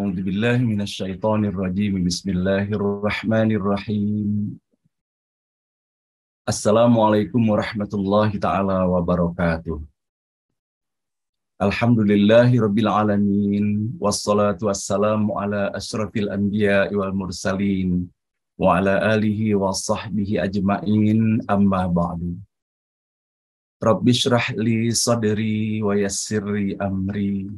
A'udzu billahi minasyaitonir rajim. Bismillahirrahmanirrahim. Assalamualaikum warahmatullahi taala wabarakatuh. Alhamdulillahi rabbil alamin. Wassalatu wassalamu ala asyrafil anbiya'i wal mursalin wa ala alihi wa sahbihi ajma'in, amma ba'du. Rabbi shrah li sadri wa yassirli amri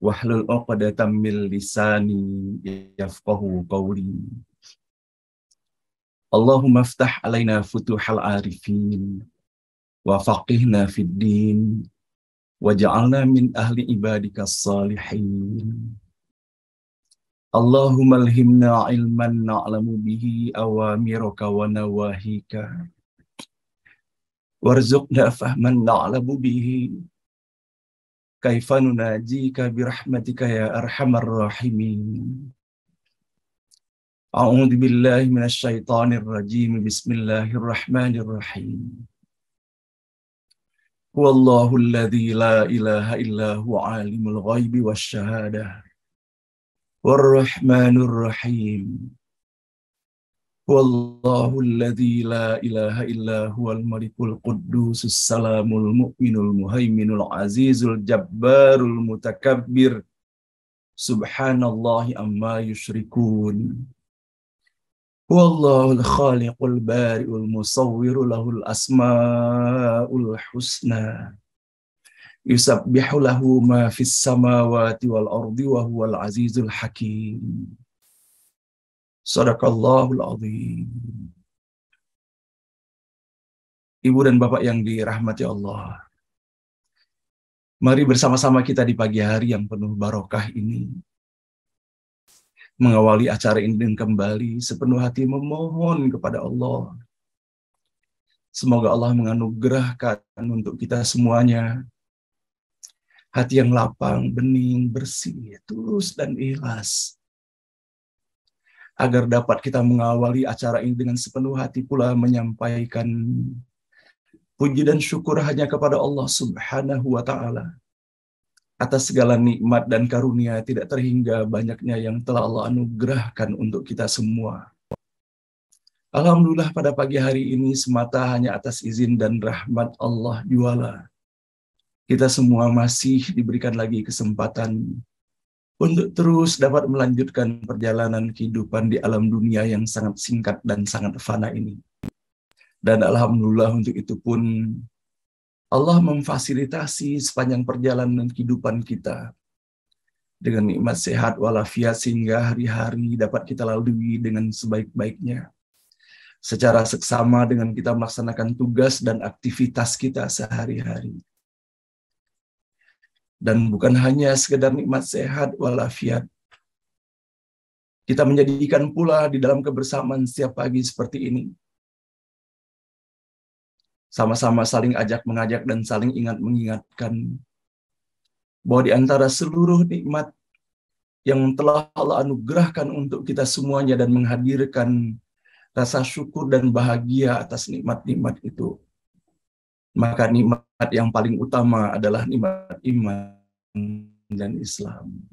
wahlul 'uqdatam min lisani yafqahu qawli. Allahumma iftah alaina futuhal arifin wa faqihna fid din waj'alna min ahli ibadikas salihin. Allahumma alhimna ilman na'lamu bihi awamiraka wa nawahika warzuqna fahman na'lamu bihi kaifa nunajika birahmatika ya arhamar rahimin. A'udzu billahi minasyaitonir rajim. Bismillahirrahmanirrahim. Huwallahu alladzi la ilaha illa huwa alimul ghaibi wasyahadah warrahmanur rahim. Huwallahu alladzi la ilaha illa huwal malikul quddusus salamul mu'minul muhaiminul azizul jabbarul mutakabbir. Subhanallahi amma yusyrikun. Huwallahul khaliqul bari'ul musawwiru lahul asma'ul husna. Yusabbihu lahu ma fis samawati wal ardi wa huwal azizul hakim. Shadaqallahul azim. Ibu dan bapak yang dirahmati Allah, mari bersama-sama kita di pagi hari yang penuh barokah ini mengawali acara ini dengan kembali sepenuh hati memohon kepada Allah. Semoga Allah menganugerahkan untuk kita semuanya hati yang lapang, bening, bersih, tulus dan ikhlas, agar dapat kita mengawali acara ini dengan sepenuh hati pula menyampaikan puji dan syukur hanya kepada Allah Subhanahu wa ta'ala atas segala nikmat dan karunia tidak terhingga banyaknya yang telah Allah anugerahkan untuk kita semua. Alhamdulillah pada pagi hari ini semata hanya atas izin dan rahmat Allah juala kita semua masih diberikan lagi kesempatan untuk terus dapat melanjutkan perjalanan kehidupan di alam dunia yang sangat singkat dan sangat fana ini. Dan alhamdulillah untuk itu pun Allah memfasilitasi sepanjang perjalanan kehidupan kita dengan nikmat sehat walafiat sehingga hari-hari dapat kita lalui dengan sebaik-baiknya, secara seksama dengan kita melaksanakan tugas dan aktivitas kita sehari-hari. Dan bukan hanya sekedar nikmat sehat walafiat, kita menjadikan pula di dalam kebersamaan setiap pagi seperti ini, sama-sama saling ajak mengajak dan saling ingat mengingatkan bahwa di antara seluruh nikmat yang telah Allah anugerahkan untuk kita semuanya dan menghadirkan rasa syukur dan bahagia atas nikmat-nikmat itu, maka nikmat yang paling utama adalah nikmat iman dan Islam.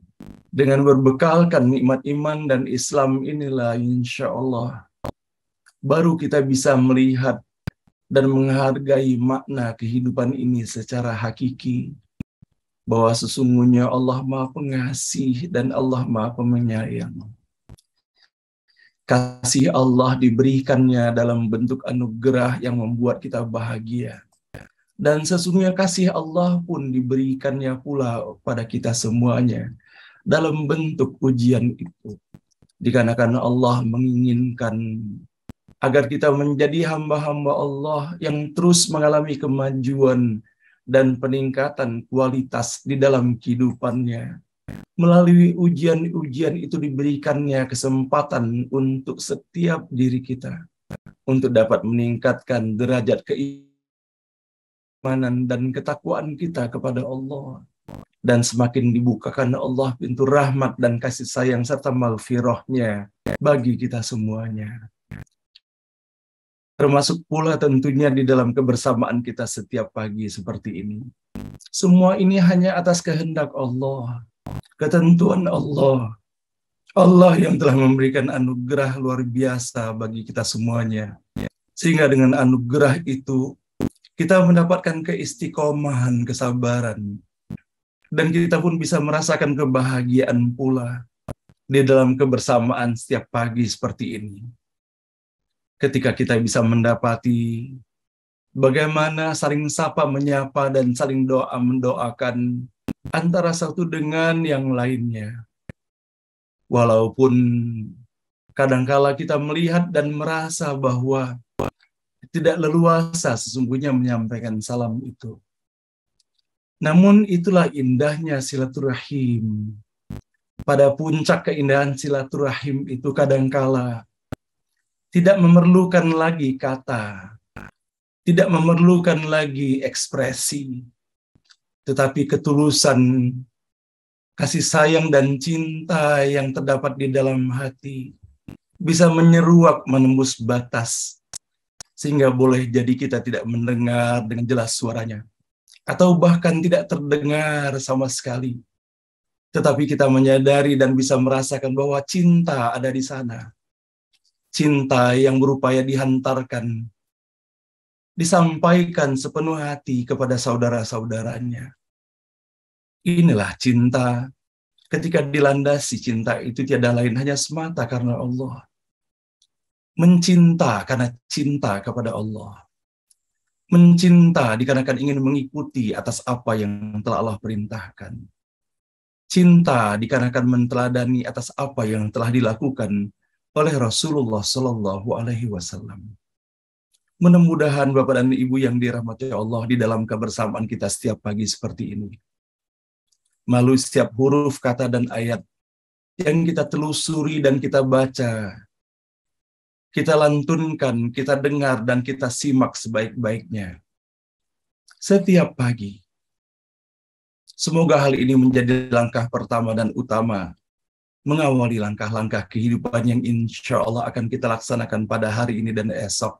Dengan berbekalkan nikmat iman dan Islam inilah insya Allah baru kita bisa melihat dan menghargai makna kehidupan ini secara hakiki, bahwa sesungguhnya Allah Maha Pengasih dan Allah Maha Penyayang. Kasih Allah diberikannya dalam bentuk anugerah yang membuat kita bahagia. Dan sesungguhnya kasih Allah pun diberikannya pula pada kita semuanya dalam bentuk ujian itu. Dikarenakan Allah menginginkan agar kita menjadi hamba-hamba Allah yang terus mengalami kemajuan dan peningkatan kualitas di dalam kehidupannya. Melalui ujian-ujian itu diberikannya kesempatan untuk setiap diri kita untuk dapat meningkatkan derajat keimanan dan ketakwaan kita kepada Allah. Dan semakin dibukakan Allah pintu rahmat dan kasih sayang serta maghfirahnya bagi kita semuanya. Termasuk pula tentunya di dalam kebersamaan kita setiap pagi seperti ini. Semua ini hanya atas kehendak Allah, ketentuan Allah, Allah yang telah memberikan anugerah luar biasa bagi kita semuanya. Sehingga dengan anugerah itu kita mendapatkan keistiqomahan, kesabaran. Dan kita pun bisa merasakan kebahagiaan pula di dalam kebersamaan setiap pagi seperti ini. Ketika kita bisa mendapati bagaimana saling sapa menyapa dan saling doa mendoakan antara satu dengan yang lainnya. Walaupun kadangkala kita melihat dan merasa bahwa tidak leluasa sesungguhnya menyampaikan salam itu. Namun itulah indahnya silaturahim. Pada puncak keindahan silaturahim itu kadangkala tidak memerlukan lagi kata, tidak memerlukan lagi ekspresi, tetapi ketulusan kasih sayang dan cinta yang terdapat di dalam hati bisa menyeruak menembus batas, sehingga boleh jadi kita tidak mendengar dengan jelas suaranya, atau bahkan tidak terdengar sama sekali. Tetapi kita menyadari dan bisa merasakan bahwa cinta ada di sana. Cinta yang berupaya dihantarkan, disampaikan sepenuh hati kepada saudara-saudaranya. Inilah cinta. Ketika dilandasi cinta itu tiada lain hanya semata karena Allah. Mencinta karena cinta kepada Allah. Mencinta dikarenakan ingin mengikuti atas apa yang telah Allah perintahkan. Cinta dikarenakan menteladani atas apa yang telah dilakukan oleh Rasulullah Shallallahu Alaihi Wasallam. Mudah-mudahan Bapak dan Ibu yang dirahmati Allah di dalam kebersamaan kita setiap pagi seperti ini, melalui setiap huruf, kata, dan ayat yang kita telusuri dan kita baca, kita lantunkan, kita dengar, dan kita simak sebaik-baiknya setiap pagi. Semoga hal ini menjadi langkah pertama dan utama mengawali langkah-langkah kehidupan yang insya Allah akan kita laksanakan pada hari ini dan esok.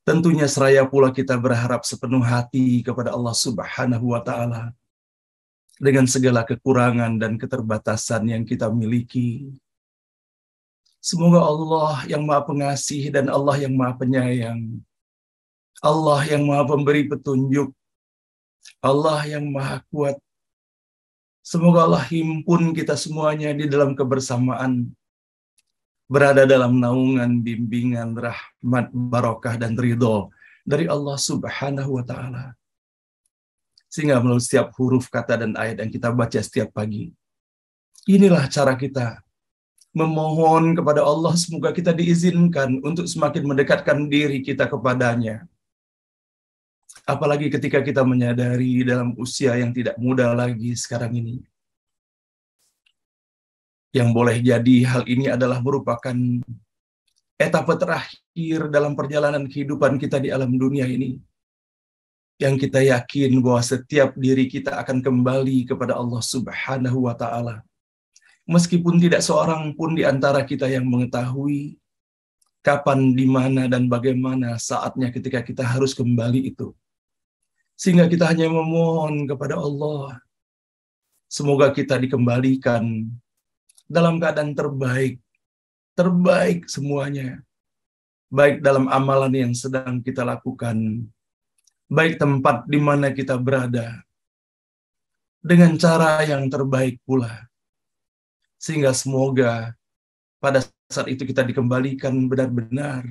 Tentunya seraya pula kita berharap sepenuh hati kepada Allah Subhanahu wa Ta'ala dengan segala kekurangan dan keterbatasan yang kita miliki. Semoga Allah yang Maha Pengasih dan Allah yang Maha Penyayang, Allah yang Maha Pemberi petunjuk, Allah yang Maha Kuat, semoga Allah himpun kita semuanya di dalam kebersamaan, berada dalam naungan, bimbingan, rahmat, barokah, dan ridho dari Allah Subhanahu wa Ta'ala. Sehingga melalui setiap huruf, kata, dan ayat yang kita baca setiap pagi, inilah cara kita memohon kepada Allah semoga kita diizinkan untuk semakin mendekatkan diri kita kepadanya. Apalagi ketika kita menyadari dalam usia yang tidak muda lagi sekarang ini, yang boleh jadi hal ini adalah merupakan etapa terakhir dalam perjalanan kehidupan kita di alam dunia ini, yang kita yakin bahwa setiap diri kita akan kembali kepada Allah Subhanahu wa Ta'ala. Meskipun tidak seorang pun di antara kita yang mengetahui kapan, di mana, dan bagaimana saatnya ketika kita harus kembali itu. Sehingga kita hanya memohon kepada Allah, semoga kita dikembalikan dalam keadaan terbaik semuanya. Baik dalam amalan yang sedang kita lakukan, baik tempat di mana kita berada, dengan cara yang terbaik pula. Sehingga semoga pada saat itu kita dikembalikan benar-benar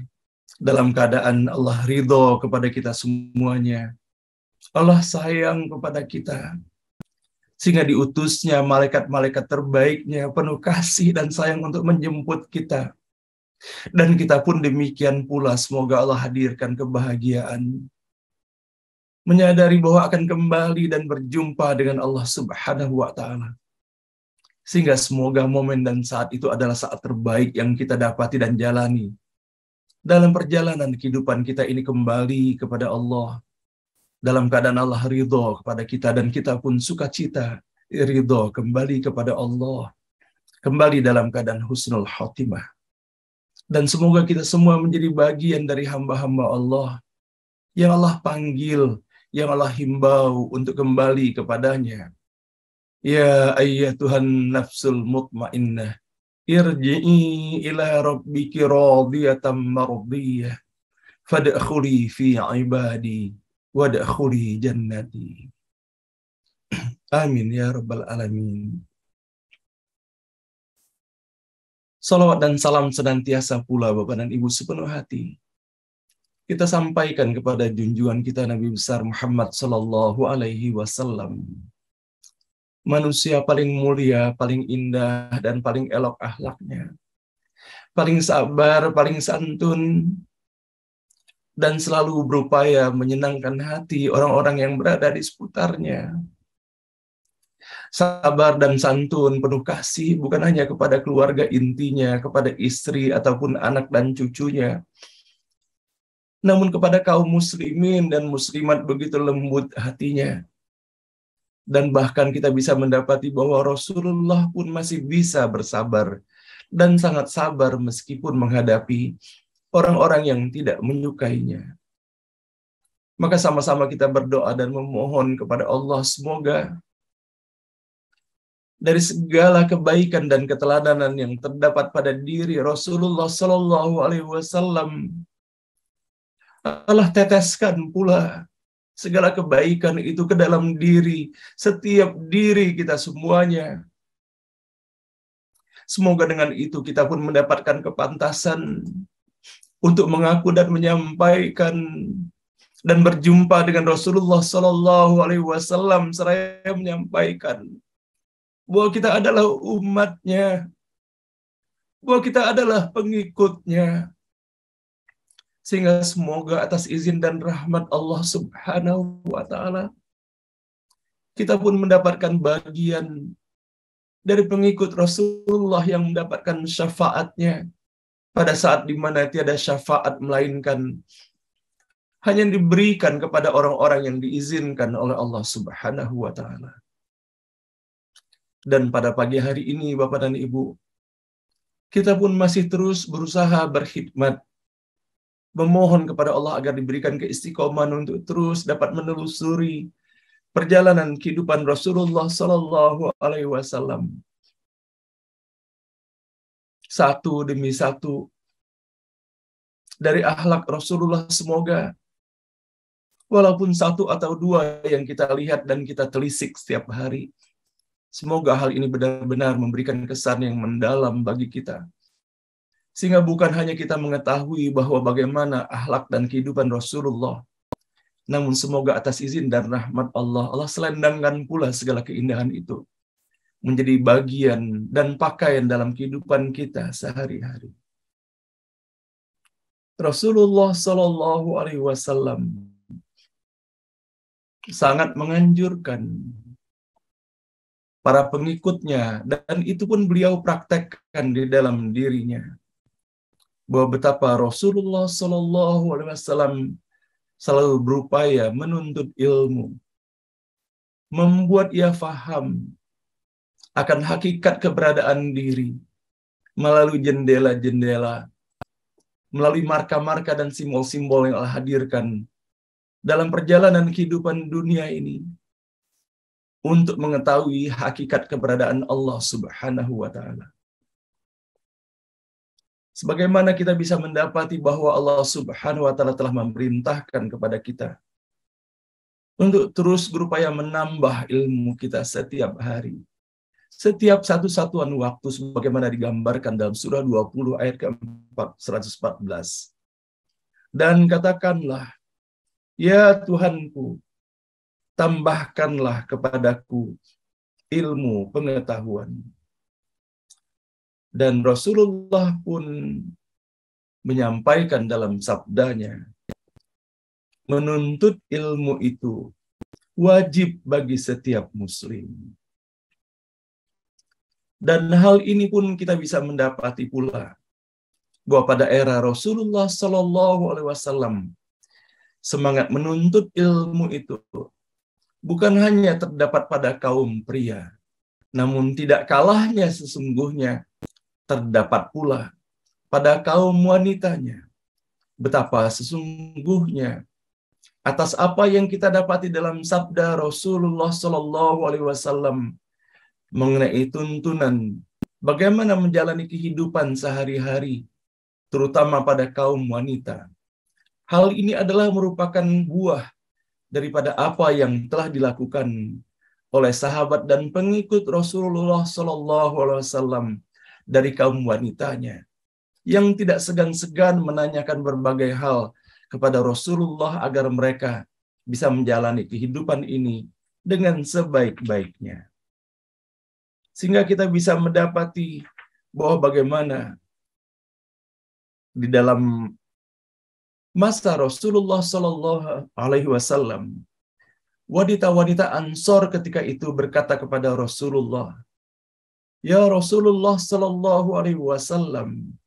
dalam keadaan Allah ridho kepada kita semuanya. Allah sayang kepada kita, sehingga diutusnya malaikat-malaikat terbaiknya penuh kasih dan sayang untuk menjemput kita. Dan kita pun demikian pula, semoga Allah hadirkan kebahagiaan, menyadari bahwa akan kembali dan berjumpa dengan Allah Subhanahu wa Ta'ala. Sehingga semoga momen dan saat itu adalah saat terbaik yang kita dapati dan jalani dalam perjalanan kehidupan kita ini, kembali kepada Allah dalam keadaan Allah ridho kepada kita, dan kita pun sukacita ridho kembali kepada Allah, kembali dalam keadaan husnul khotimah. Dan semoga kita semua menjadi bagian dari hamba-hamba Allah yang Allah panggil, yang Allah himbau untuk kembali kepadanya. Ya ayyatuhan nafsul mutmainnah, irji'i ila rabbiki radiyatan mardiyah fadkhuli fi ibadi wadkhuli jannati. Amin ya rabbal alamin. Salawat dan salam senantiasa pula Bapak dan Ibu sepenuh hati kita sampaikan kepada junjungan kita Nabi besar Muhammad sallallahu alaihi wasallam. Manusia paling mulia, paling indah dan paling elok akhlaknya. Paling sabar, paling santun dan selalu berupaya menyenangkan hati orang-orang yang berada di seputarnya. Sabar dan santun, penuh kasih bukan hanya kepada keluarga intinya, kepada istri ataupun anak dan cucunya, namun kepada kaum muslimin dan muslimat begitu lembut hatinya. Dan bahkan kita bisa mendapati bahwa Rasulullah pun masih bisa bersabar dan sangat sabar meskipun menghadapi orang-orang yang tidak menyukainya. Maka sama-sama kita berdoa dan memohon kepada Allah semoga dari segala kebaikan dan keteladanan yang terdapat pada diri Rasulullah Sallallahu Alaihi Wasallam, Allah teteskan pula segala kebaikan itu ke dalam diri setiap diri kita semuanya. Semoga dengan itu kita pun mendapatkan kepantasan untuk mengaku dan menyampaikan dan berjumpa dengan Rasulullah Sallallahu Alaihi Wasallam seraya menyampaikan bahwa kita adalah umatnya, bahwa kita adalah pengikutnya. Sehingga semoga atas izin dan rahmat Allah Subhanahu wa Ta'ala, kita pun mendapatkan bagian dari pengikut Rasulullah yang mendapatkan syafaatnya pada saat di mana tiada syafaat melainkan hanya diberikan kepada orang-orang yang diizinkan oleh Allah Subhanahu wa Ta'ala. Dan pada pagi hari ini, Bapak dan Ibu, kita pun masih terus berusaha berkhidmat, memohon kepada Allah agar diberikan keistiqomahan untuk terus dapat menelusuri perjalanan kehidupan Rasulullah Sallallahu Alaihi Wasallam. Satu demi satu dari akhlak Rasulullah, semoga walaupun satu atau dua yang kita lihat dan kita telisik setiap hari, semoga hal ini benar-benar memberikan kesan yang mendalam bagi kita. Sehingga bukan hanya kita mengetahui bahwa bagaimana akhlak dan kehidupan Rasulullah, namun semoga atas izin dan rahmat Allah, Allah selendangkan pula segala keindahan itu menjadi bagian dan pakaian dalam kehidupan kita sehari-hari. Rasulullah Sallallahu Alaihi Wasallam sangat menganjurkan para pengikutnya, dan itu pun beliau praktekkan di dalam dirinya, bahwa betapa Rasulullah Sallallahu Alaihi Wasallam selalu berupaya menuntut ilmu, membuat ia faham akan hakikat keberadaan diri melalui jendela-jendela, melalui marka-marka dan simbol-simbol yang Allah hadirkan dalam perjalanan kehidupan dunia ini, untuk mengetahui hakikat keberadaan Allah Subhanahu wa Ta'ala. Sebagaimana kita bisa mendapati bahwa Allah Subhanahu wa Ta'ala telah memerintahkan kepada kita untuk terus berupaya menambah ilmu kita setiap hari, setiap satu satuan waktu, sebagaimana digambarkan dalam surah 20 ayat ke-114. Dan katakanlah, ya Tuhanku, tambahkanlah kepadaku ilmu pengetahuan. Dan Rasulullah pun menyampaikan dalam sabdanya, menuntut ilmu itu wajib bagi setiap muslim. Dan hal ini pun kita bisa mendapati pula bahwa pada era Rasulullah Sallallahu Alaihi Wasallam, semangat menuntut ilmu itu bukan hanya terdapat pada kaum pria, namun tidak kalahnya sesungguhnya terdapat pula pada kaum wanitanya. Betapa sesungguhnya atas apa yang kita dapati dalam sabda Rasulullah Sallallahu Alaihi Wasallam mengenai tuntunan bagaimana menjalani kehidupan sehari-hari, terutama pada kaum wanita. Hal ini adalah merupakan buah daripada apa yang telah dilakukan oleh sahabat dan pengikut Rasulullah Shallallahu Alaihi Wasallam dari kaum wanitanya, yang tidak segan-segan menanyakan berbagai hal kepada Rasulullah agar mereka bisa menjalani kehidupan ini dengan sebaik-baiknya. Sehingga kita bisa mendapati bahwa bagaimana di dalam masa Rasulullah Shallallahu Alaihi Wasallam, wanita-wanita Ansor ketika itu berkata kepada Rasulullah, "Ya Rasulullah Shallallahu Alaihi Wasallam,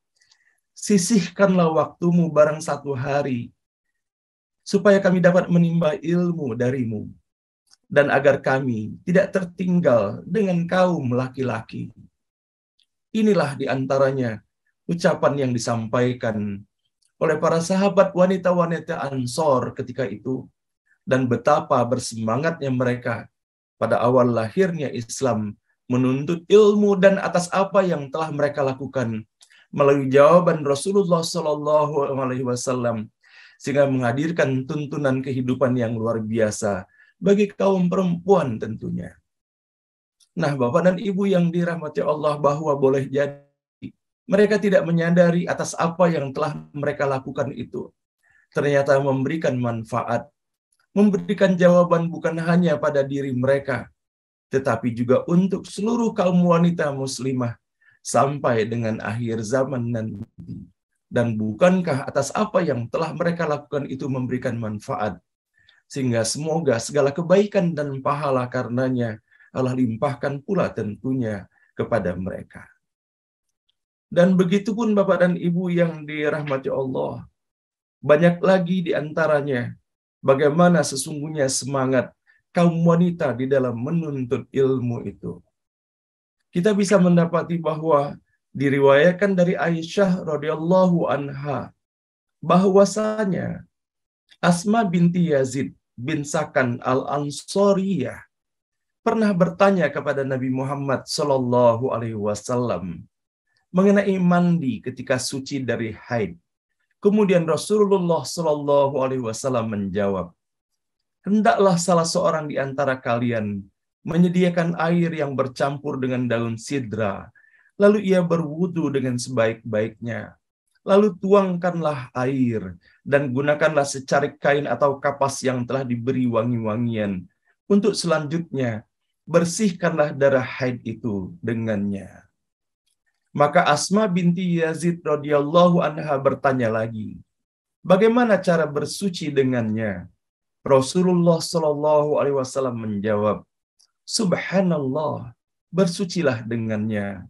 sisihkanlah waktumu barang satu hari, supaya kami dapat menimba ilmu darimu, dan agar kami tidak tertinggal dengan kaum laki-laki." Inilah diantaranya ucapan yang disampaikan oleh para sahabat wanita-wanita Ansor ketika itu, dan betapa bersemangatnya mereka pada awal lahirnya Islam menuntut ilmu, dan atas apa yang telah mereka lakukan melalui jawaban Rasulullah Shallallahu Alaihi Wasallam, sehingga menghadirkan tuntunan kehidupan yang luar biasa bagi kaum perempuan tentunya. Nah, Bapak dan Ibu yang dirahmati Allah, bahwa boleh jadi mereka tidak menyadari atas apa yang telah mereka lakukan itu ternyata memberikan manfaat, memberikan jawaban bukan hanya pada diri mereka, tetapi juga untuk seluruh kaum wanita muslimah sampai dengan akhir zaman nanti. Dan bukankah atas apa yang telah mereka lakukan itu memberikan manfaat, sehingga semoga segala kebaikan dan pahala karenanya Allah limpahkan pula tentunya kepada mereka. Dan begitupun Bapak dan Ibu yang dirahmati Allah, banyak lagi di antaranya bagaimana sesungguhnya semangat kaum wanita di dalam menuntut ilmu itu. Kita bisa mendapati bahwa diriwayatkan dari Aisyah radhiyallahu anha bahwasanya Asma binti Yazid bin Sakan al-Ansariyah pernah bertanya kepada Nabi Muhammad Sallallahu Alaihi Wasallam mengenai mandi ketika suci dari haid. Kemudian Rasulullah Sallallahu Alaihi Wasallam menjawab, "Hendaklah salah seorang di antara kalian menyediakan air yang bercampur dengan daun sidra, lalu ia berwudu dengan sebaik-baiknya. Lalu tuangkanlah air dan gunakanlah secarik kain atau kapas yang telah diberi wangi-wangian. Untuk selanjutnya, bersihkanlah darah haid itu dengannya." Maka Asma binti Yazid radhiyallahu anha bertanya lagi, "Bagaimana cara bersuci dengannya?" Rasulullah Shallallahu Alaihi Wasallam menjawab, "Subhanallah, bersucilah dengannya."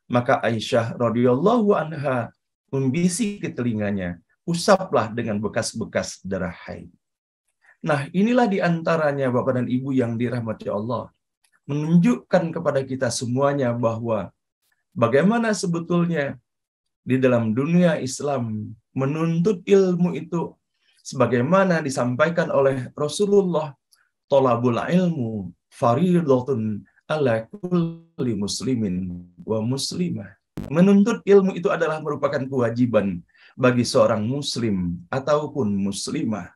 Maka Aisyah radhiyallahu anha membisik ke telinganya, "Usaplah dengan bekas-bekas darah haid." Nah, inilah diantaranya Bapak dan Ibu yang dirahmati Allah, menunjukkan kepada kita semuanya bahwa bagaimana sebetulnya di dalam dunia Islam menuntut ilmu itu sebagaimana disampaikan oleh Rasulullah, "Thalabul ilmu fardhatun ala kulli muslimin wa muslimah." Menuntut ilmu itu adalah merupakan kewajiban bagi seorang muslim ataupun muslimah.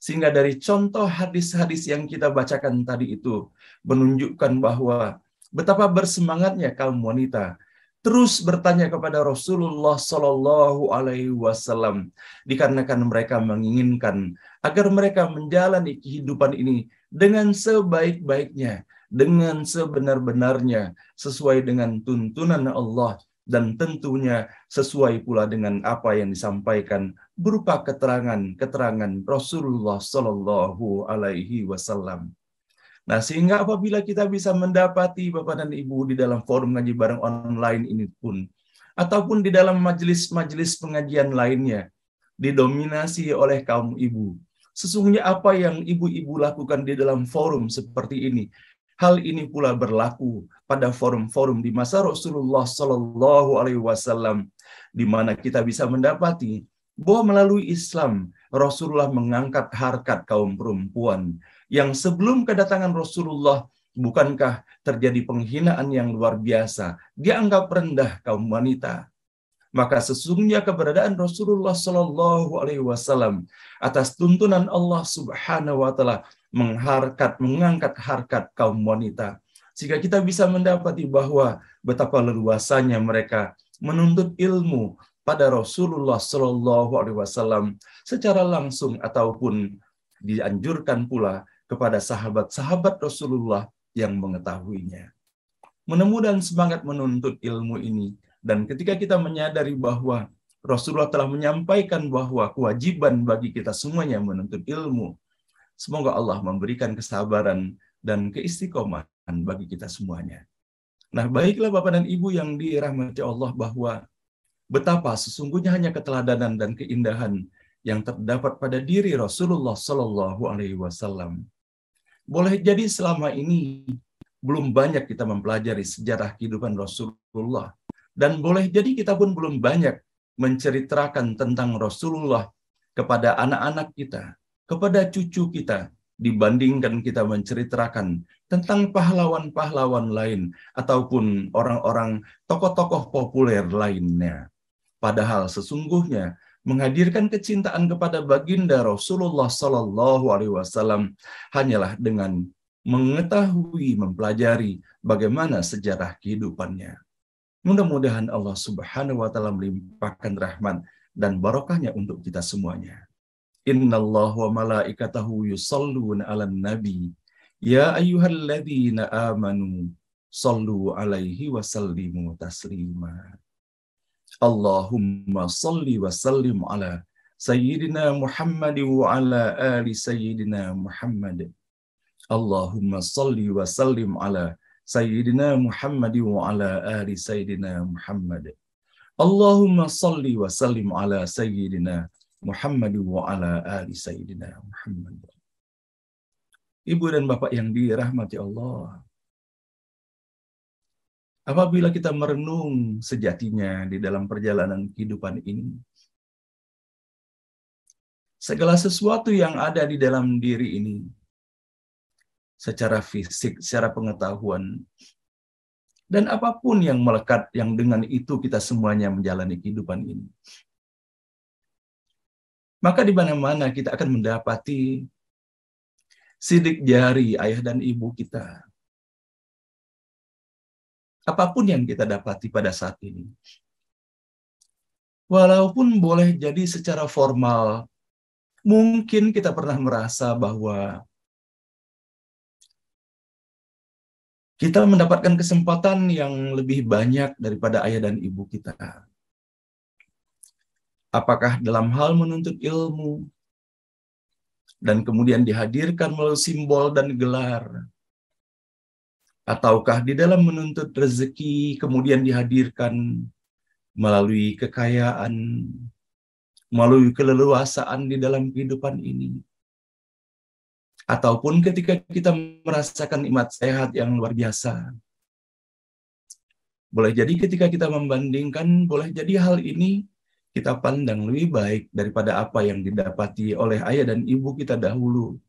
Sehingga dari contoh hadis-hadis yang kita bacakan tadi itu menunjukkan bahwa betapa bersemangatnya kaum wanita terus bertanya kepada Rasulullah Shallallahu Alaihi Wasallam, dikarenakan mereka menginginkan agar mereka menjalani kehidupan ini dengan sebaik-baiknya, dengan sebenar-benarnya, sesuai dengan tuntunan Allah, dan tentunya sesuai pula dengan apa yang disampaikan berupa keterangan Rasulullah Shallallahu Alaihi Wasallam. Nah, sehingga apabila kita bisa mendapati Bapak dan Ibu di dalam forum ngaji bareng online ini pun, ataupun di dalam majelis-majelis pengajian lainnya, didominasi oleh kaum ibu, sesungguhnya apa yang ibu-ibu lakukan di dalam forum seperti ini, hal ini pula berlaku pada forum-forum di masa Rasulullah Shallallahu Alaihi Wasallam, di mana kita bisa mendapati bahwa melalui Islam Rasulullah mengangkat harkat kaum perempuan yang sebelum kedatangan Rasulullah Bukankah terjadi penghinaan yang luar biasa? Dianggap rendah kaum wanita. Maka sesungguhnya keberadaan Rasulullah Shallallahu Alaihi Wasallam atas tuntunan Allah Subhanahu Wa Taala mengangkat harkat kaum wanita, sehingga kita bisa mendapati bahwa betapa leluasanya mereka menuntut ilmu pada Rasulullah Shallallahu Alaihi Wasallam secara langsung ataupun dianjurkan pula kepada sahabat-sahabat Rasulullah yang mengetahuinya. Mudah-mudahan semangat menuntut ilmu ini, dan ketika kita menyadari bahwa Rasulullah telah menyampaikan bahwa kewajiban bagi kita semuanya menuntut ilmu, semoga Allah memberikan kesabaran dan keistiqomahan bagi kita semuanya. Nah, baiklah Bapak dan Ibu yang dirahmati Allah, bahwa betapa sesungguhnya hanya keteladanan dan keindahan yang terdapat pada diri Rasulullah Shallallahu Alaihi Wasallam. Boleh jadi selama ini belum banyak kita mempelajari sejarah kehidupan Rasulullah, dan boleh jadi kita pun belum banyak menceritakan tentang Rasulullah kepada anak-anak kita, kepada cucu kita, dibandingkan kita menceritakan tentang pahlawan-pahlawan lain ataupun orang-orang tokoh-tokoh populer lainnya. Padahal sesungguhnya menghadirkan kecintaan kepada baginda Rasulullah Sallallahu Alaihi Wasallam hanyalah dengan mengetahui, mempelajari bagaimana sejarah kehidupannya. Mudah-mudahan Allah Subhanahu Wa Taala melimpahkan rahmat dan barokahnya untuk kita semuanya. Innallaha wa malaikatahu yusholluna 'alan nabi ya ayyuhalladzina amanu shollu 'alaihi wa sallimu taslima. Allahumma salli wa sallim ala Sayyidina Muhammad wa ala ali Sayyidina Muhammad. Allahumma salli wa sallim ala Sayyidina Muhammad wa ala ali Sayyidina Muhammad. Allahumma salli wa sallim ala Sayyidina Muhammad wa ala ali Sayyidina Muhammad. Ibu dan Bapak yang dirahmati Allah, apabila kita merenung sejatinya di dalam perjalanan kehidupan ini, segala sesuatu yang ada di dalam diri ini, secara fisik, secara pengetahuan, dan apapun yang melekat, yang dengan itu kita semuanya menjalani kehidupan ini, maka di mana-mana kita akan mendapati sidik jari ayah dan ibu kita. Apapun yang kita dapati pada saat ini, walaupun boleh jadi secara formal, mungkin kita pernah merasa bahwa kita mendapatkan kesempatan yang lebih banyak daripada ayah dan ibu kita. Apakah dalam hal menuntut ilmu, dan kemudian dihadirkan melalui simbol dan gelar, ataukah di dalam menuntut rezeki, kemudian dihadirkan melalui kekayaan, melalui keleluasaan di dalam kehidupan ini. Ataupun ketika kita merasakan nikmat sehat yang luar biasa. Boleh jadi ketika kita membandingkan, boleh jadi hal ini kita pandang lebih baik daripada apa yang didapati oleh ayah dan ibu kita dahulu.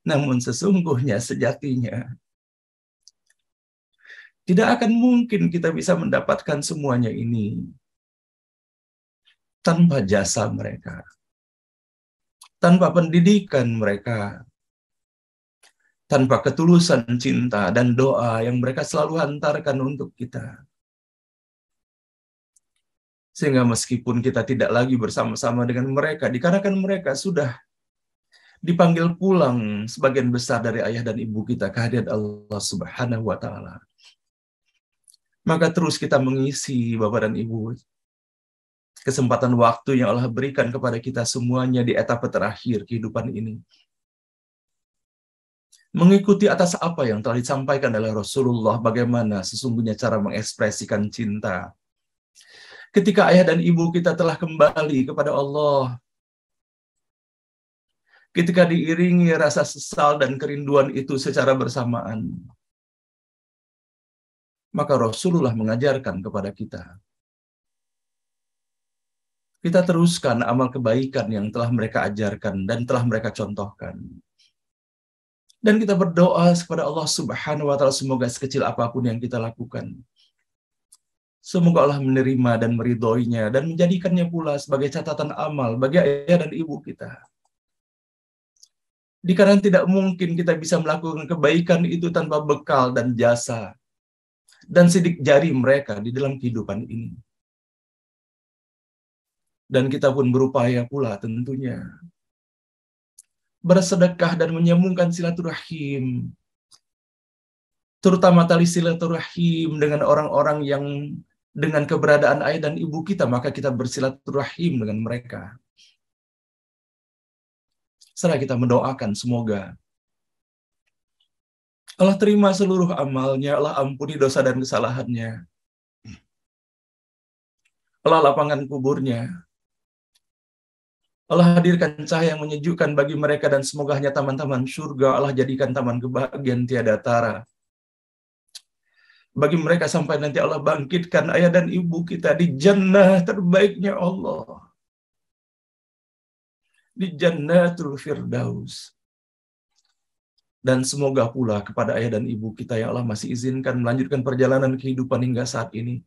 Namun sesungguhnya, sejatinya, tidak akan mungkin kita bisa mendapatkan semuanya ini tanpa jasa mereka, tanpa pendidikan mereka, tanpa ketulusan cinta dan doa yang mereka selalu hantarkan untuk kita. Sehingga meskipun kita tidak lagi bersama-sama dengan mereka, dikarenakan mereka sudah dipanggil pulang sebagian besar dari ayah dan ibu kita ke hadirat Allah Subhanahu wa Ta'ala, maka terus kita mengisi, Bapak dan Ibu, kesempatan waktu yang Allah berikan kepada kita semuanya di etapa terakhir kehidupan ini, mengikuti atas apa yang telah disampaikan oleh Rasulullah, bagaimana sesungguhnya cara mengekspresikan cinta. Ketika ayah dan ibu kita telah kembali kepada Allah, ketika diiringi rasa sesal dan kerinduan itu secara bersamaan, maka Rasulullah mengajarkan kepada kita, kita teruskan amal kebaikan yang telah mereka ajarkan dan telah mereka contohkan. Dan kita berdoa kepada Allah Subhanahu wa taala, semoga sekecil apapun yang kita lakukan, semoga Allah menerima dan meridhoinya dan menjadikannya pula sebagai catatan amal bagi ayah dan ibu kita. Dikarenakan tidak mungkin kita bisa melakukan kebaikan itu tanpa bekal dan jasa dan sidik jari mereka di dalam kehidupan ini. Dan kita pun berupaya pula tentunya bersedekah dan menyambungkan silaturahim, terutama tali silaturahim dengan orang-orang yang dengan keberadaan ayah dan ibu kita, maka kita bersilaturahim dengan mereka. Serta kita mendoakan semoga Allah terima seluruh amalnya, Allah ampuni dosa dan kesalahannya, Allah lapangkan kuburnya, Allah hadirkan cahaya yang menyejukkan bagi mereka, dan semoga hanya taman-taman surga Allah jadikan taman kebahagiaan tiada tara bagi mereka sampai nanti Allah bangkitkan ayah dan ibu kita di jannah terbaiknya Allah, di Jannatul Firdaus. Dan semoga pula kepada ayah dan ibu kita yang Allah masih izinkan melanjutkan perjalanan kehidupan hingga saat ini,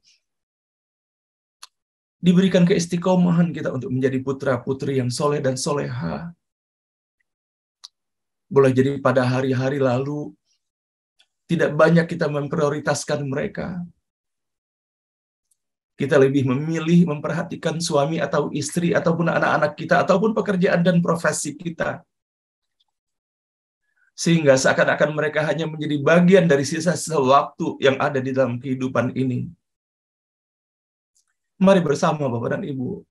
diberikan keistiqomahan kita untuk menjadi putra-putri yang soleh dan soleha. Boleh jadi pada hari-hari lalu tidak banyak kita memprioritaskan mereka. Kita lebih memilih memperhatikan suami atau istri, ataupun anak-anak kita, ataupun pekerjaan dan profesi kita. Sehingga seakan-akan mereka hanya menjadi bagian dari sisa-sisa waktu yang ada di dalam kehidupan ini. Mari bersama Bapak dan Ibu,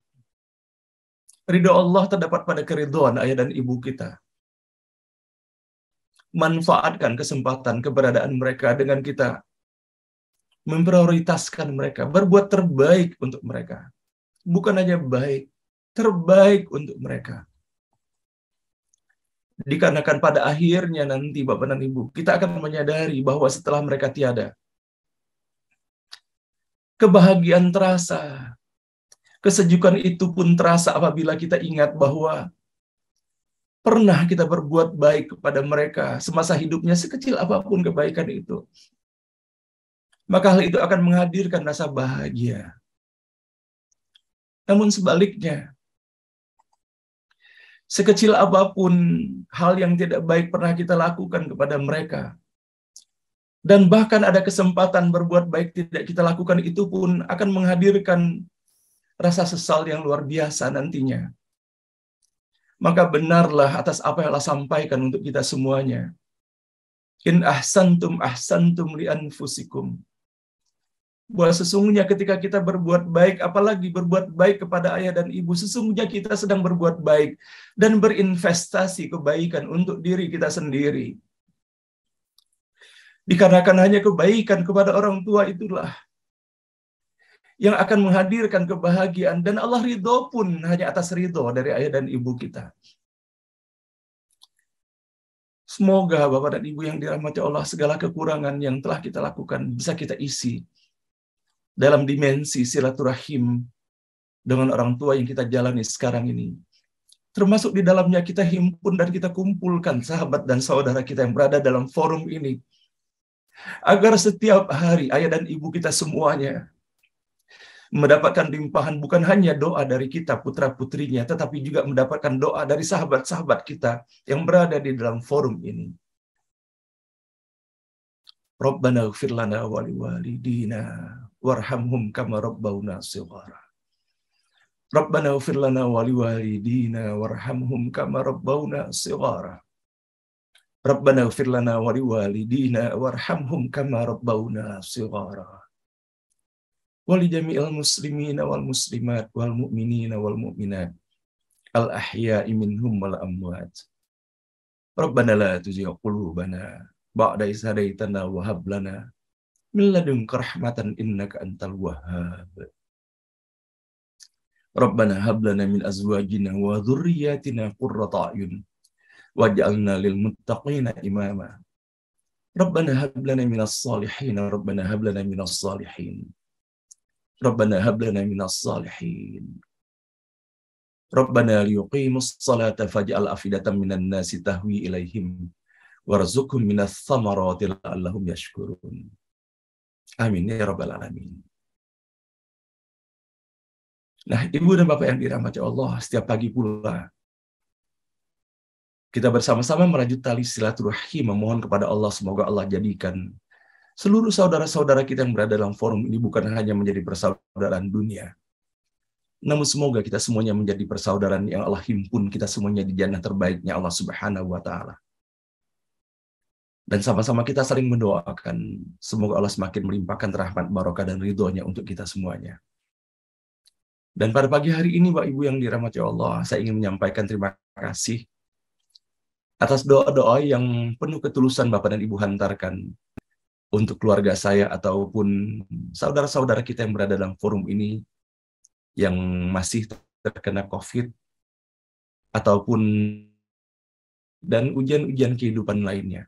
ridho Allah terdapat pada keridhoan ayah dan ibu kita. Manfaatkan kesempatan keberadaan mereka dengan kita memprioritaskan mereka, berbuat terbaik untuk mereka. Bukan hanya baik, terbaik untuk mereka. Dikarenakan pada akhirnya nanti Bapak dan Ibu, kita akan menyadari bahwa setelah mereka tiada, kebahagiaan terasa, kesejukan itu pun terasa apabila kita ingat bahwa pernah kita berbuat baik kepada mereka semasa hidupnya, sekecil apapun kebaikan itu. Maka hal itu akan menghadirkan rasa bahagia. Namun sebaliknya, sekecil apapun hal yang tidak baik pernah kita lakukan kepada mereka, dan bahkan ada kesempatan berbuat baik tidak kita lakukan, itu pun akan menghadirkan rasa sesal yang luar biasa nantinya. Maka benarlah atas apa yang Allah sampaikan untuk kita semuanya. In ahsantum li anfusikum. Bahwa sesungguhnya ketika kita berbuat baik, apalagi berbuat baik kepada ayah dan ibu, sesungguhnya kita sedang berbuat baik dan berinvestasi kebaikan untuk diri kita sendiri. Dikarenakan hanya kebaikan kepada orang tua itulah yang akan menghadirkan kebahagiaan, dan Allah ridho pun hanya atas ridho dari ayah dan ibu kita. Semoga Bapak dan Ibu yang dirahmati Allah, segala kekurangan yang telah kita lakukan bisa kita isi dalam dimensi silaturahim dengan orang tua yang kita jalani sekarang ini. Termasuk di dalamnya kita himpun dan kita kumpulkan sahabat dan saudara kita yang berada dalam forum ini, agar setiap hari ayah dan ibu kita semuanya mendapatkan limpahan bukan hanya doa dari kita putra-putrinya, tetapi juga mendapatkan doa dari sahabat-sahabat kita yang berada di dalam forum ini. Rabbana ighfir lana wa liwalidina warhamhum kama rabbawna shighara. Rabbana ighfir lana wa liwalidina warhamhum kama rabbawna shighara. Rabbana ighfir lana wa liwalidina warhamhum kama rabbawna shighara. Wali jami'il muslimina wal muslimat wal mu'minina wal mu'minat al ahya'i minhum wal amwat. Rabbana la tuzigh qulubana ba'da idh hadaitana wa hab lana min ladunka rahmatan innaka antal wahhab. Rabbana hab lana min azwajina wa dhurriyyatina qurrata a'yun waj'alna lil muttaqina imama. Rabbana hab lana minas salihin. Rabbana hab lana minas salihin. Rabbana hab lana minas salihin. Rabbana liyuqimus salata faj'al afidatan minan nasi tahwi ilaihim warzuqhum minas thamarati la'allahum yashkurun. Amin ya rabbal alamin. Nah, Ibu dan Bapak yang dirahmati Allah, setiap pagi pula kita bersama-sama merajut tali silaturahim, memohon kepada Allah semoga Allah jadikan seluruh saudara-saudara kita yang berada dalam forum ini bukan hanya menjadi persaudaraan dunia, namun semoga kita semuanya menjadi persaudaraan yang Allah himpun kita semuanya di jannah terbaiknya Allah Subhanahu wa taala. Dan sama-sama kita saling mendoakan semoga Allah semakin melimpahkan rahmat barokah dan ridhonya untuk kita semuanya. Dan pada pagi hari ini Bapak Ibu yang dirahmati Allah, saya ingin menyampaikan terima kasih atas doa-doa yang penuh ketulusan Bapak dan Ibu hantarkan untuk keluarga saya ataupun saudara-saudara kita yang berada dalam forum ini yang masih terkena COVID ataupun dan ujian-ujian kehidupan lainnya.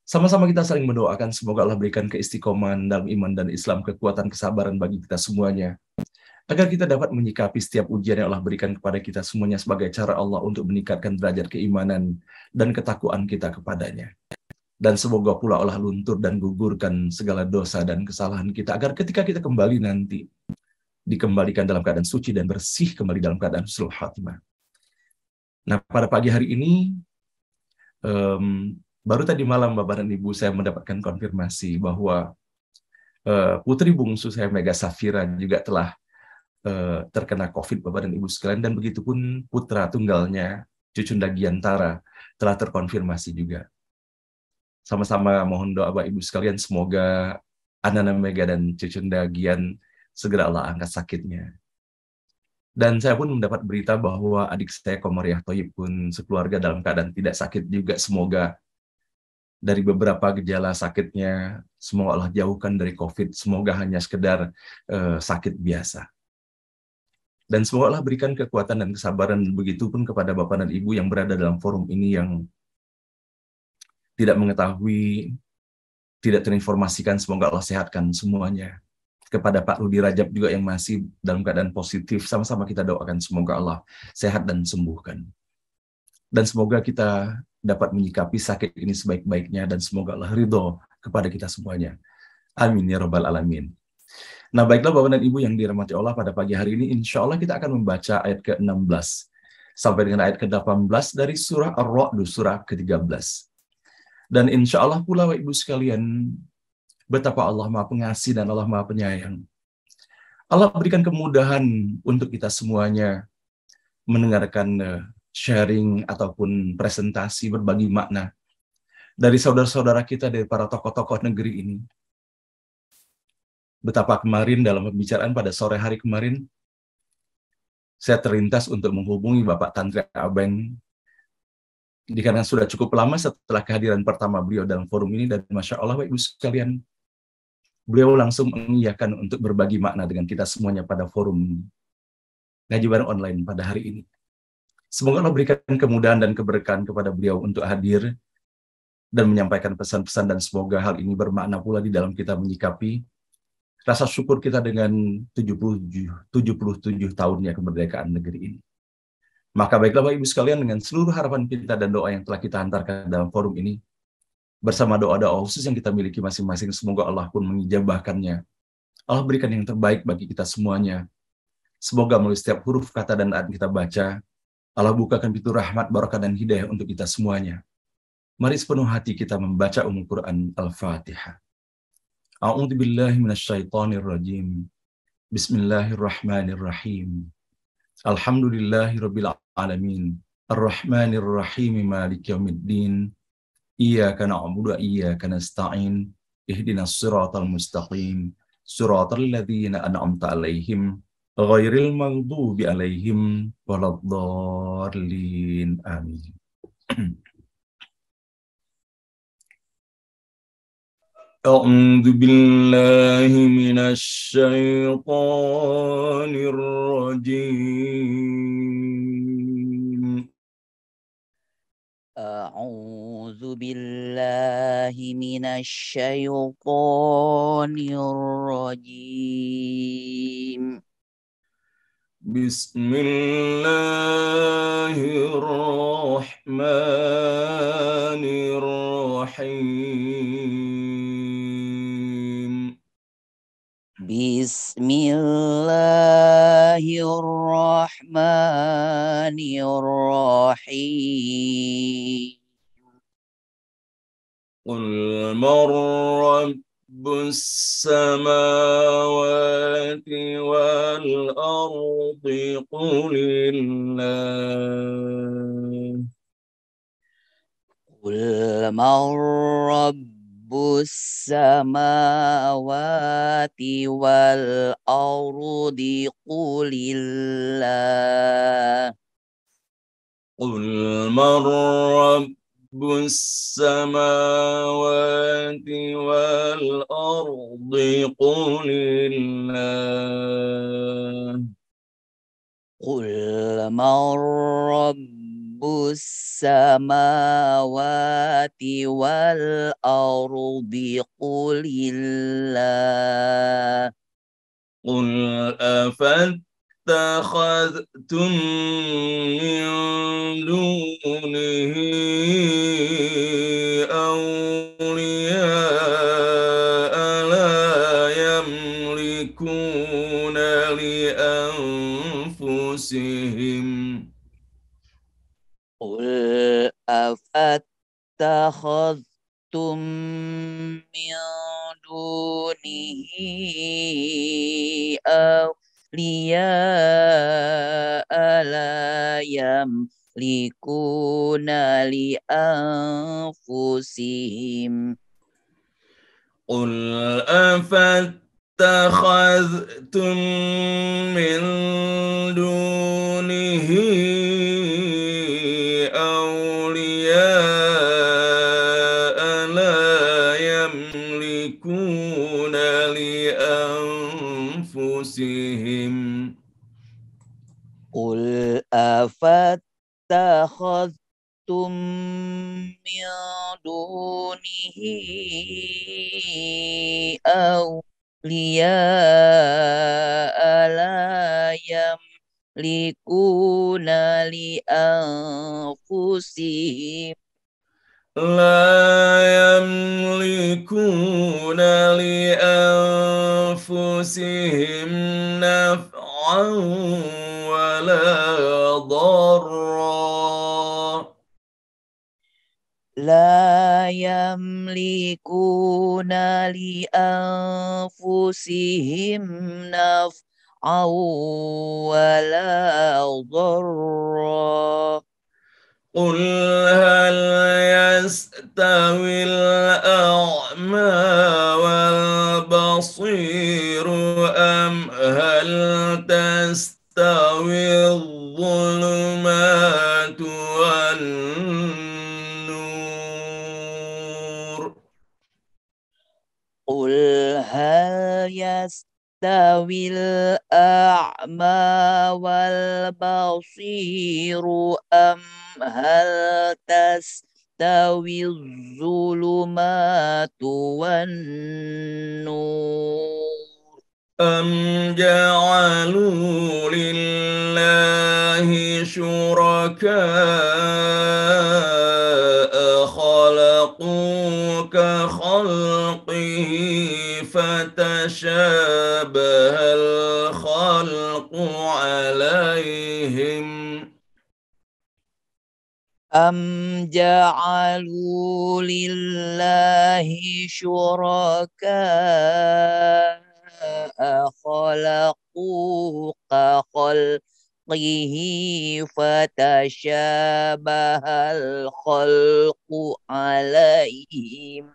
Sama-sama kita saling mendoakan semoga Allah berikan keistiqomahan dalam iman dan Islam, kekuatan, kesabaran bagi kita semuanya, agar kita dapat menyikapi setiap ujian yang Allah berikan kepada kita semuanya sebagai cara Allah untuk meningkatkan derajat keimanan dan ketakwaan kita kepadanya. Dan semoga pula Allah luntur dan gugurkan segala dosa dan kesalahan kita, agar ketika kita kembali nanti, dikembalikan dalam keadaan suci dan bersih kembali dalam keadaan husnul khatimah. Nah, pada pagi hari ini, baru tadi malam Bapak dan Ibu saya mendapatkan konfirmasi bahwa putri bungsu saya Mega Safira juga telah terkena COVID Bapak dan Ibu sekalian, dan begitupun putra tunggalnya Cucunda Giantara telah terkonfirmasi juga. Sama-sama mohon doa Bapak Ibu sekalian semoga Anana Mega dan Cucunda Gian segera Allah angkat sakitnya. Dan saya pun mendapat berita bahwa adik saya Komariah Thoyib pun sekeluarga dalam keadaan tidak sakit juga. Semoga dari beberapa gejala sakitnya, semoga Allah jauhkan dari COVID. Semoga hanya sekedar sakit biasa. Dan semoga Allah berikan kekuatan dan kesabaran begitupun kepada Bapak dan Ibu yang berada dalam forum ini yang tidak mengetahui, tidak terinformasikan, semoga Allah sehatkan semuanya. Kepada Pak Rudi Rajab juga yang masih dalam keadaan positif, sama-sama kita doakan semoga Allah sehat dan sembuhkan. Dan semoga kita dapat menyikapi sakit ini sebaik-baiknya dan semoga Allah ridho kepada kita semuanya. Amin ya rabbal alamin. Nah, baiklah Bapak dan Ibu yang dirahmati Allah, pada pagi hari ini insya Allah kita akan membaca ayat ke-16 sampai dengan ayat ke-18 dari surah Ar-Ra'd, surah ke-13. Dan insya Allah pula Bapak Ibu sekalian, betapa Allah Maha Pengasih dan Allah Maha Penyayang. Allah berikan kemudahan untuk kita semuanya mendengarkan sharing ataupun presentasi berbagi makna dari saudara-saudara kita, dari para tokoh-tokoh negeri ini. Betapa kemarin dalam pembicaraan pada sore hari kemarin, saya terlintas untuk menghubungi Bapak Tantri Abeng, karena sudah cukup lama setelah kehadiran pertama beliau dalam forum ini, dan Masya Allah Bapak Ibu sekalian, beliau langsung mengiyakan untuk berbagi makna dengan kita semuanya pada forum ngaji bareng online pada hari ini. Semoga Allah berikan kemudahan dan keberkahan kepada beliau untuk hadir dan menyampaikan pesan-pesan, dan semoga hal ini bermakna pula di dalam kita menyikapi rasa syukur kita dengan 77 tahunnya kemerdekaan negeri ini. Maka baiklah Bapak Ibu sekalian, dengan seluruh harapan kita dan doa yang telah kita hantarkan dalam forum ini, bersama doa-doa khusus yang kita miliki masing-masing, semoga Allah pun mengijabahkannya. Allah berikan yang terbaik bagi kita semuanya. Semoga melalui setiap huruf kata dan ayat kita baca, Allah bukakan pintu rahmat, barakah dan hidayah untuk kita semuanya. Mari sepenuh hati kita membaca Quran Al-Fatihah. A'udzu billahi minasyaitonir rajim. Bismillahirrahmanirrahim. Alhamdulillahirabbil alamin. Arrahmanir rahim, maliki yaumiddin. Iyyaka na'budu wa iyyaka nasta'in. Ihdinas siratal mustaqim. Siratal ladzina an'amta 'alaihim ghairil maghdubi 'alaihim waladdallin. Amin. أعوذ بالله من الشيطان الرجيم. أعوذ بالله من الشيطان الرجيم. بسم الله الرحمن الرحيم. Bismillahirrahmanirrahim. قل من رب السماوات والأرض قل الله قل من رب السماوات والأرض قل الله قل من رب السماوات والأرض قل الله قل من رب السماوات والأرض قل الله قل أفاتخذتم من دونه أولياء لا يملكون لأنفسهم قل أفاتخذتم من دونه أولياء لا يملكون لأنفسهم قل أفاتخذتم من دونه أولياء لا يملكون لأنفسهم قل أفاتخذتم من دونه أولياء لا يملكون لأنفسهم نفعا ولا ضرا لا يملكون لأنفسهم نفعا ولا ضرا قل هل يستوي الأعمى والبصير أم هل تستوي الظلمات والنور قل هل يستوي الأعمى والبصير أم هل تستوي الظلمات والنور أم جعلوا لله شركاء خلقوا كخلقه فتشابه الخلق عليهم أم جعلوا لله شركاء خلقوا كخلقه فتشابه الخلق عليهم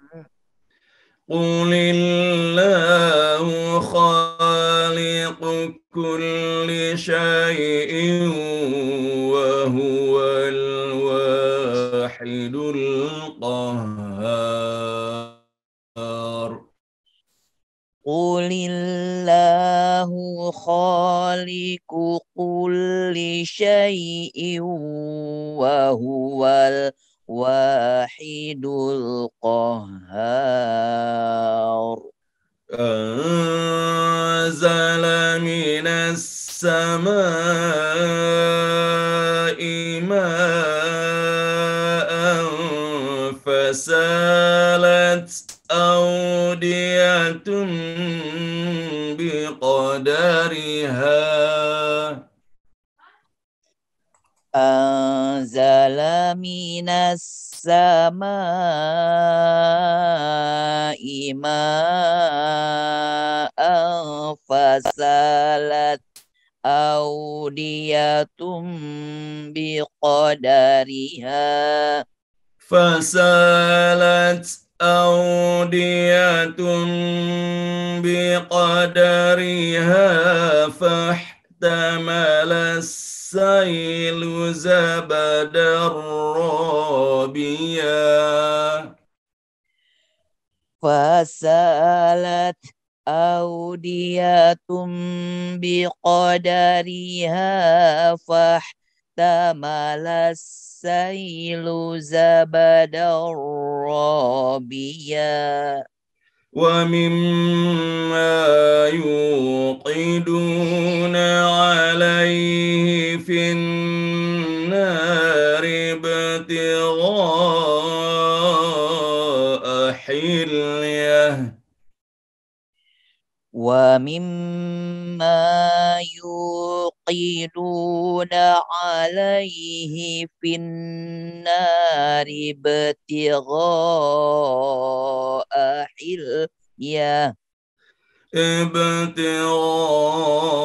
قل الله خالق كل شيء وهو الواحد القهار قل الله خالق كل شيء وهو الواحد القهار أنزل من السماء ماء فسالت أودية بقدرها anzala minas samai ma'an fasalat audiyatum biqadariha فسالت أودية بقدرها فاحتمل السيل زبدا رابيا fasalat audiyatum biqadariha fahtamalas sailu zabadar rabiya ومما يوقدون عليه في النار ابتغاء حليه ومما يوقدون عليه في النار ابتغاء حليه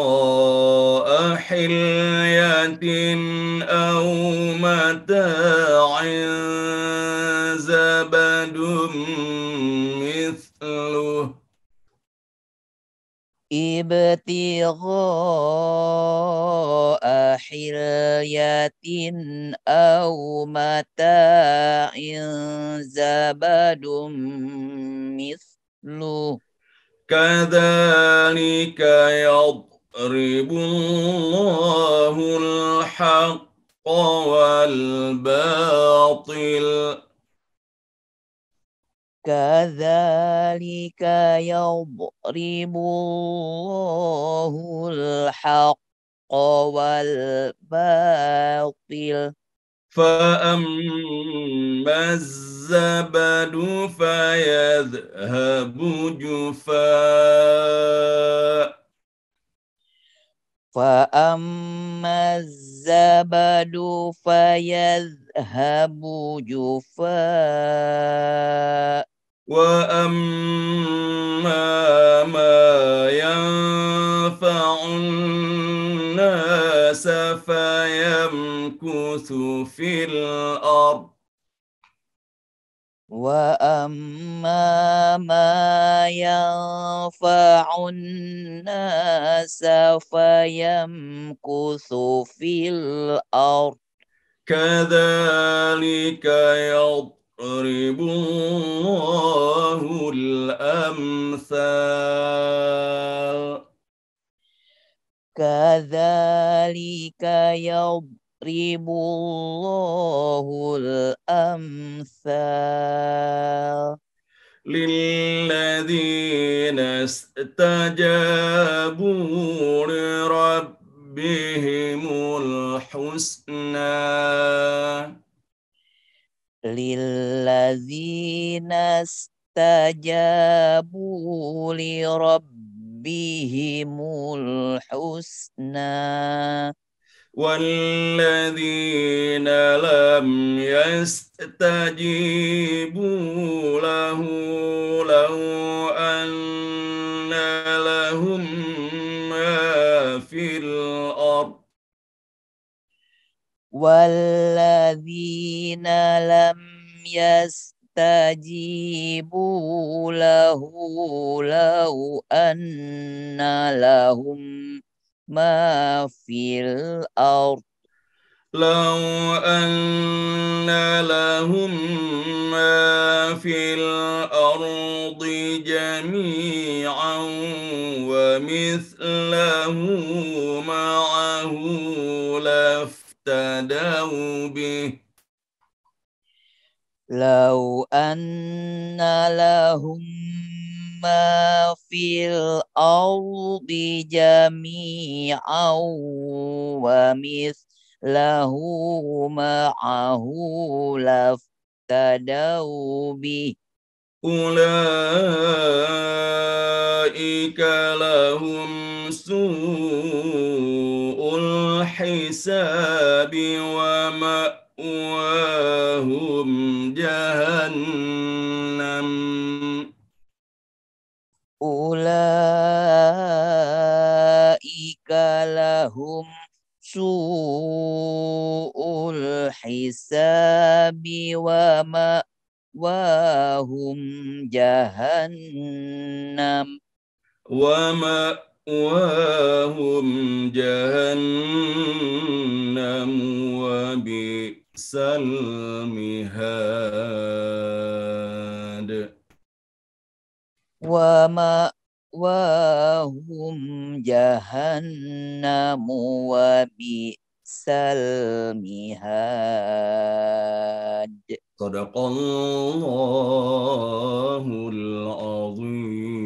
ابتغاء حلية أو متاع زبد مثله ابتغاء حلية أو متاع زبد مثله كذلك يضرب الله الحق والباطل كذلك يضرب الله الحق والباطل فأما الزبد فيذهب جفاء فأما الزبد فيذهب جفاء وأما ما ينفع الناس فيمكث في الأرض وأما ما ينفع الناس فيمكث في الأرض كذلك يضرب الله الأمثال كذلك يضرب الله الأمثال للذين استجابوا لربهم الحسنى للذين استجابوا لربهم الحسنى والذين لم يستجيبوا له لو أن لهم ما في الأرض والذين لم يستجيبوا له لو أن لهم ما في الأرض لو أن لهم ما في الأرض جميعا ومثله معه لافتدوا به لو أن لهم ما في الأرض جميعا ومثله معه لافتدوا به أولئك لهم سوء الحساب ومأواهم جهنم أولئك لهم سوء الحساب ومأواهم جهنم ومأواهم جهنم وبئس المهاد ومأواهم جهنم وبئس المهاد. صدق الله العظيم.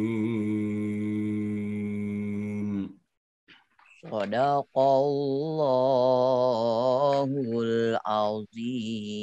Sadaqallahul azim.